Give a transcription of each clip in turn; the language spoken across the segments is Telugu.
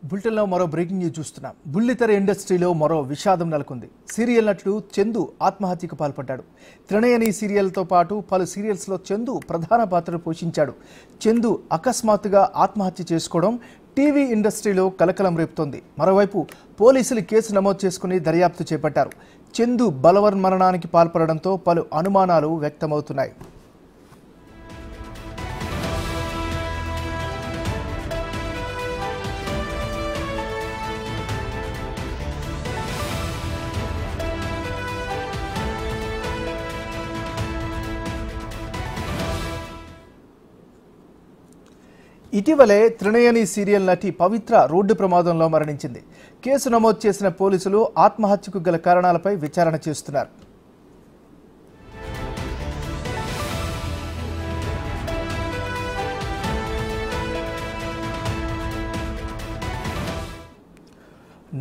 బులెటిన్లో మరో బ్రేకింగ్ న్యూస్ చూస్తున్నాం. బుల్లితెర ఇండస్ట్రీలో మరో విషాదం నెలకొంది. సీరియల్ నటుడు చందు ఆత్మహత్యకు పాల్పడ్డాడు. త్రినయని సీరియల్తో పాటు పలు సీరియల్స్లో చందు ప్రధాన పాత్రలు పోషించాడు. చందు అకస్మాత్తుగా ఆత్మహత్య చేసుకోవడం టీవీ ఇండస్ట్రీలో కలకలం రేపుతోంది. మరోవైపు పోలీసులు కేసు నమోదు చేసుకుని దర్యాప్తు చేపట్టారు. చందు బలవన్మరణానికి పాల్పడడంతో పలు అనుమానాలు వ్యక్తమవుతున్నాయి. ఇటీవలే త్రినయని సీరియల్ నటి పవిత్ర రోడ్డు ప్రమాదంలో మరణించింది. కేసు నమోదు చేసిన పోలీసులు ఆత్మహత్యకు గల కారణాలపై విచారణ చేస్తున్నారు.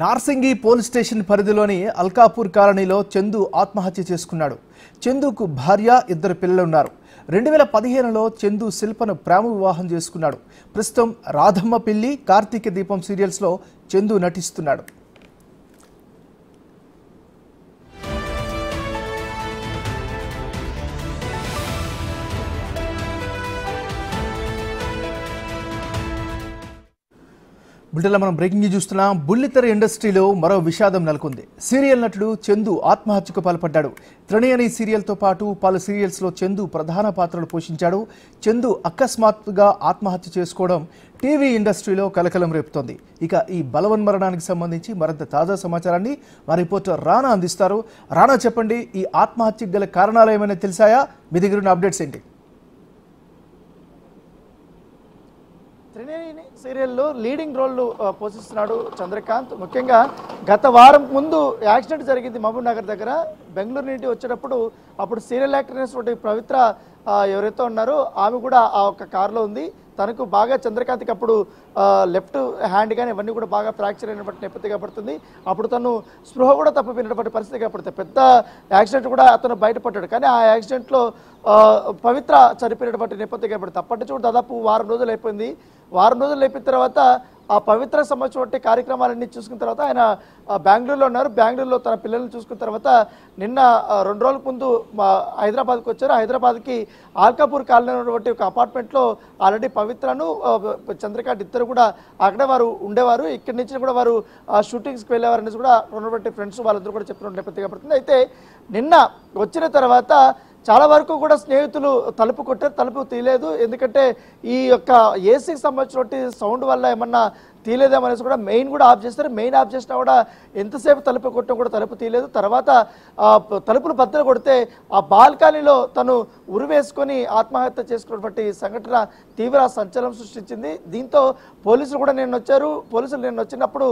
నార్సింగి పోలీస్ స్టేషన్ పరిధిలోని అల్కాపూర్ కాలనీలో చందు ఆత్మహత్య చేసుకున్నాడు. చందుకు భార్య, 2 పిల్లలు ఉన్నారు. 2015లో చందు శిల్పను ప్రేమ వివాహం చేసుకున్నాడు. ప్రస్తుతం రాధమ్మ పెళ్లి, కార్తీక దీపం సీరియల్స్లో చందు నటిస్తున్నాడు. బులెటిన్లో మనం బ్రేకింగ్ న్యూస్ చూస్తున్నాం. బుల్లితెర ఇండస్ట్రీలో మరో విషాదం నెలకొంది. సీరియల్ నటుడు చందు ఆత్మహత్యకు పాల్పడ్డాడు. త్రినయని సీరియల్తో పాటు పలు సీరియల్స్లో చందు ప్రధాన పాత్రలు పోషించాడు. చందు అకస్మాత్తుగా ఆత్మహత్య చేసుకోవడం టీవీ ఇండస్ట్రీలో కలకలం రేపుతోంది. ఇక ఈ బలవన్మరణానికి సంబంధించి మరింత తాజా సమాచారాన్ని మా రిపోర్టర్ రానా అందిస్తారు. రానా, చెప్పండి, ఈ ఆత్మహత్యకు గల కారణాలు ఏమైనా తెలిసాయా? మీ దగ్గర ఉన్న అప్డేట్స్ ఏంటి? త్రినయని సీరియల్లో లీడింగ్ రోల్ పోషిస్తున్నాడు చంద్రకాంత్. ముఖ్యంగా గత వారం ముందు యాక్సిడెంట్ జరిగింది మహబూబ్ నగర్ దగ్గర. బెంగళూరు నుండి వచ్చేటప్పుడు అప్పుడు సీరియల్ యాక్టర్ అయినటువంటి పవిత్ర ఎవరైతే ఉన్నారో ఆమె కూడా ఆ ఒక్క కారులో ఉంది. తనకు బాగా చంద్రకాంత్కి అప్పుడు లెఫ్ట్ హ్యాండ్ కానీ ఇవన్నీ కూడా బాగా ఫ్రాక్చర్ అయినటువంటి నేపథ్యం కనబడుతుంది. అప్పుడు తను స్పృహ కూడా తప్పిపోయినటువంటి పరిస్థితి కనబడుతుంది. పెద్ద యాక్సిడెంట్ కూడా అతను బయటపడ్డాడు. కానీ ఆ యాక్సిడెంట్లో పవిత్ర చనిపోయినటువంటి నేపథ్యం కనబడుతుంది. అప్పటి నుంచి కూడా దాదాపు వారం రోజులు అయిపోయింది. వారం రోజులు అయిపోయిన తర్వాత ఆ పవిత్ర సంబంధించిన కార్యక్రమాలన్నీ చూసుకున్న తర్వాత ఆయన బెంగళూరులో ఉన్నారు. బెంగళూరులో తన పిల్లల్ని చూసుకున్న తర్వాత నిన్న 2 రోజుల ముందు హైదరాబాద్కి వచ్చారు. హైదరాబాద్కి ఆల్కాపూర్ కాలనీ ఉన్నటువంటి ఒక అపార్ట్మెంట్లో ఆల్రెడీ పవిత్రను చంద్రకాంత్ ఇద్దరు కూడా అక్కడే వారు ఉండేవారు. ఇక్కడి నుంచి కూడా వారు షూటింగ్స్కి వెళ్ళేవారు అనేసి కూడా ఉన్నటువంటి ఫ్రెండ్స్ వాళ్ళందరూ కూడా చెప్తున్న నేపథ్యం పడుతుంది. అయితే నిన్న వచ్చిన తర్వాత చాలా వరకు కూడా స్నేహితులు తలుపు కొట్టారు, తలుపు తీయలేదు. ఎందుకంటే ఈ యొక్క ఏసీకి సంబంధించినటువంటి సౌండ్ వల్ల ఏమన్నా తీయలేదేమనేసి కూడా మెయిన్ కూడా ఆఫ్ చేస్తారు. మెయిన్ ఆఫ్ చేసినా కూడా ఎంతసేపు తలుపు కొట్టడం కూడా తలుపు తీయలేదు. తర్వాత తలుపులు బద్దలు కొడితే ఆ బాల్కనీలో తను ఉరివేసుకొని ఆత్మహత్య చేసుకున్నటువంటి సంఘటన తీవ్ర సంచలనం సృష్టించింది. దీంతో పోలీసులు కూడా నిన్న వచ్చారు. పోలీసులు నిన్న వచ్చినప్పుడు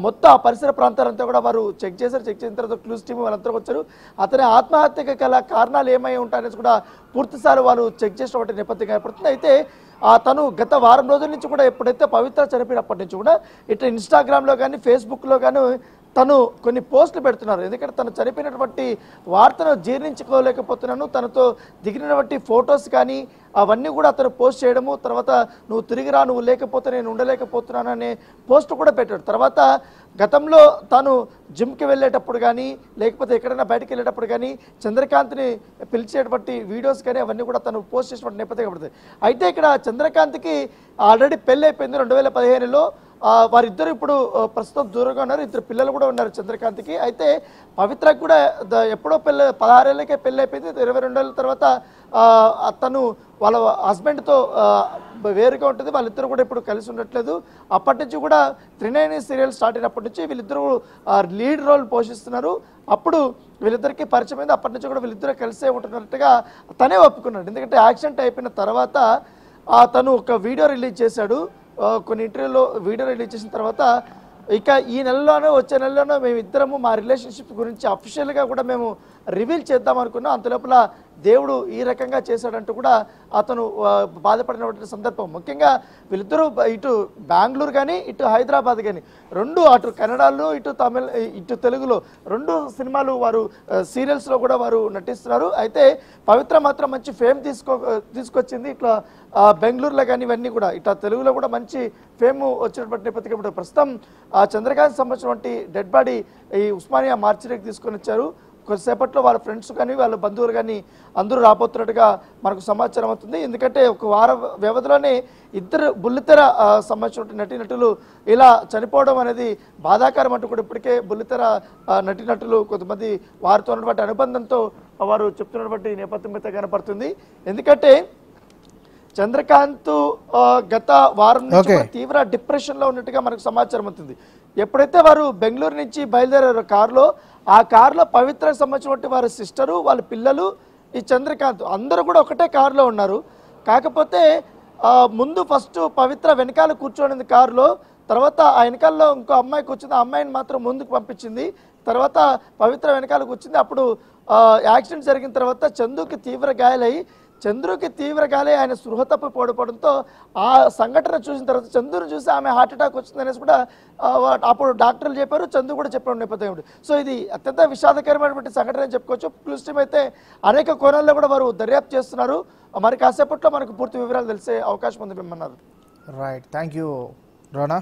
మొత్తం ఆ పరిసర ప్రాంతాలంతా కూడా వారు చెక్ చేశారు. చెక్ చేసిన తర్వాత క్లూస్ టీమ్ వాళ్ళంతా వచ్చారు. అతని ఆత్మహత్యకు గల కారణాలు ఏమై ఉంటాయనేసి కూడా పూర్తిసారి వాళ్ళు చెక్ చేసినటువంటి నేపథ్యం ఏర్పడుతుంది. అయితే తను గత వారం రోజుల నుంచి కూడా ఎప్పుడైతే పవిత్ర చనిపోయినప్పటి నుంచి కూడా ఇట్లా ఇన్స్టాగ్రామ్లో కానీ ఫేస్బుక్లో కానీ తను కొన్ని పోస్టులు పెడుతున్నారు. ఎందుకంటే తను చనిపోయినటువంటి వార్తను జీర్ణించుకోలేకపోతున్నాను, తనతో దిగినటువంటి ఫొటోస్ కానీ అవన్నీ కూడా అతను పోస్ట్ చేయడము, తర్వాత నువ్వు తిరిగిరా, నువ్వు లేకపోతే నేను ఉండలేకపోతున్నాను అనే పోస్ట్ కూడా పెట్టాడు. తర్వాత గతంలో తాను జిమ్కి వెళ్ళేటప్పుడు కానీ లేకపోతే ఎక్కడైనా బయటకు వెళ్ళేటప్పుడు కానీ చంద్రకాంత్ని పిలిచేటువంటి వీడియోస్ కానీ అవన్నీ కూడా తను పోస్ట్ చేసినటువంటి నేపథ్యం పడుతుంది. అయితే ఇక్కడ చంద్రకాంత్కి ఆల్రెడీ పెళ్ళి అయిపోయింది 2015లో. వారిద్దరు ఇప్పుడు ప్రస్తుతం దూరంగా ఉన్నారు. 2 పిల్లలు కూడా ఉన్నారు చంద్రకాంత్కి. అయితే పవిత్రకు కూడా ఎప్పుడో 16 ఏళ్ళకే పెళ్ళి అయిపోయింది. 22 ఏళ్ళ తర్వాత తను వాళ్ళ హస్బెండ్తో వేరుగా ఉంటుంది. వాళ్ళిద్దరు కూడా ఇప్పుడు కలిసి ఉండట్లేదు. అప్పటి నుంచి కూడా త్రినయని సీరియల్ స్టార్ట్ అయినప్పటి నుంచి వీళ్ళిద్దరూ లీడ్ రోల్ పోషిస్తున్నారు. అప్పుడు వీళ్ళిద్దరికీ పరిచయం అయింది. అప్పటి నుంచి కూడా వీళ్ళిద్దరూ కలిసే ఉంటున్నట్టుగా తనే ఒప్పుకున్నాడు. ఎందుకంటే యాక్సిడెంట్ అయిపోయిన తర్వాత తను ఒక వీడియో రిలీజ్ చేశాడు. కొన్ని ఇంటర్వ్యూలో వీడియో రిలీజ్ చేసిన తర్వాత ఇక ఈ నెలలోనే వచ్చే నెలలోనే మేము ఇద్దరము మా రిలేషన్షిప్ గురించి అఫీషియల్గా కూడా మేము రివీల్ చేద్దాం అనుకున్నాం. అంతలోపల దేవుడు ఈ రకంగా చేశాడంటూ కూడా అతను బాధపడినటువంటి సందర్భం. ముఖ్యంగా వీళ్ళిద్దరూ ఇటు బెంగళూరు కానీ ఇటు హైదరాబాద్ కానీ రెండు, అటు కన్నడలో ఇటు తెలుగులో 2 సినిమాలు వారు సీరియల్స్లో కూడా వారు నటిస్తున్నారు. అయితే పవిత్ర మాత్రం మంచి ఫేమ్ తీసుకొచ్చింది ఇట్లా బెంగళూరులో కానీ ఇవన్నీ కూడా, ఇట్లా తెలుగులో కూడా మంచి ఫేమ్ వచ్చినటువంటి నేపథ్యం. ఇప్పుడు ప్రస్తుతం చంద్రకాంత్ సంబంధించినటువంటి డెడ్ బాడీ ఈ ఉస్మానియా మార్చిలోకి తీసుకొని వచ్చారు. కొద్దిసేపట్లో వాళ్ళ ఫ్రెండ్స్ కానీ వాళ్ళ బంధువులు కానీ అందరూ రాబోతున్నట్టుగా మనకు సమాచారం అవుతుంది. ఎందుకంటే ఒక వార వ్యవధిలోనే ఇద్దరు బుల్లితెర సంబంధించిన నటీనటులు ఇలా చనిపోవడం అనేది బాధాకరం అంటూ కూడా ఇప్పటికే బుల్లితెర నటీనటులు కొంతమంది వారితో ఉన్నటువంటి అనుబంధంతో వారు చెప్తున్నటువంటి నేపథ్యం అయితే కనపడుతుంది. ఎందుకంటే చంద్రకాంత్ గత వారం నుంచి తీవ్ర డిప్రెషన్ లో ఉన్నట్టుగా మనకు సమాచారం అవుతుంది. ఎప్పుడైతే వారు బెంగళూరు నుంచి బయలుదేరారో కారులో, ఆ కారులో పవిత్రకు సంబంధించినటువంటి వారి సిస్టరు, వాళ్ళ పిల్లలు, ఈ చంద్రకాంత్ అందరూ కూడా ఒకటే కారులో ఉన్నారు. కాకపోతే ముందు ఫస్ట్ పవిత్ర వెనకాల కూర్చోనింది కారులో, తర్వాత ఆ వెనకాలలో ఇంకో అమ్మాయి కూర్చుంది, ఆ అమ్మాయిని మాత్రం ముందుకు పంపించింది. తర్వాత పవిత్ర వెనకాల కూర్చుంది. అప్పుడు యాక్సిడెంట్ జరిగిన తర్వాత చందుకి తీవ్ర గాయాలయ్యి, చంద్రుకి తీవ్ర గాలి ఆయన స్పృహ తప్పి పడిపోవడంతో ఆ సంఘటన చూసిన తర్వాత చంద్రుని చూసి ఆమె హార్ట్ అటాక్ వచ్చింది అనేసి కూడా అప్పుడు డాక్టర్లు చెప్పారు, చంద్రు కూడా చెప్పడం నేపథ్యం. సో ఇది అత్యంత విషాదకరమైనటువంటి సంఘటన అని చెప్పుకోవచ్చు. క్లూస్ టీమ్ అయితే అనేక కోణాల్లో కూడా వారు దర్యాప్తు చేస్తున్నారు. మరి కాసేపట్లో మనకు పూర్తి వివరాలు తెలిసే అవకాశం ఉంది. మిమ్మన్నారు. Right, thank you రోనా.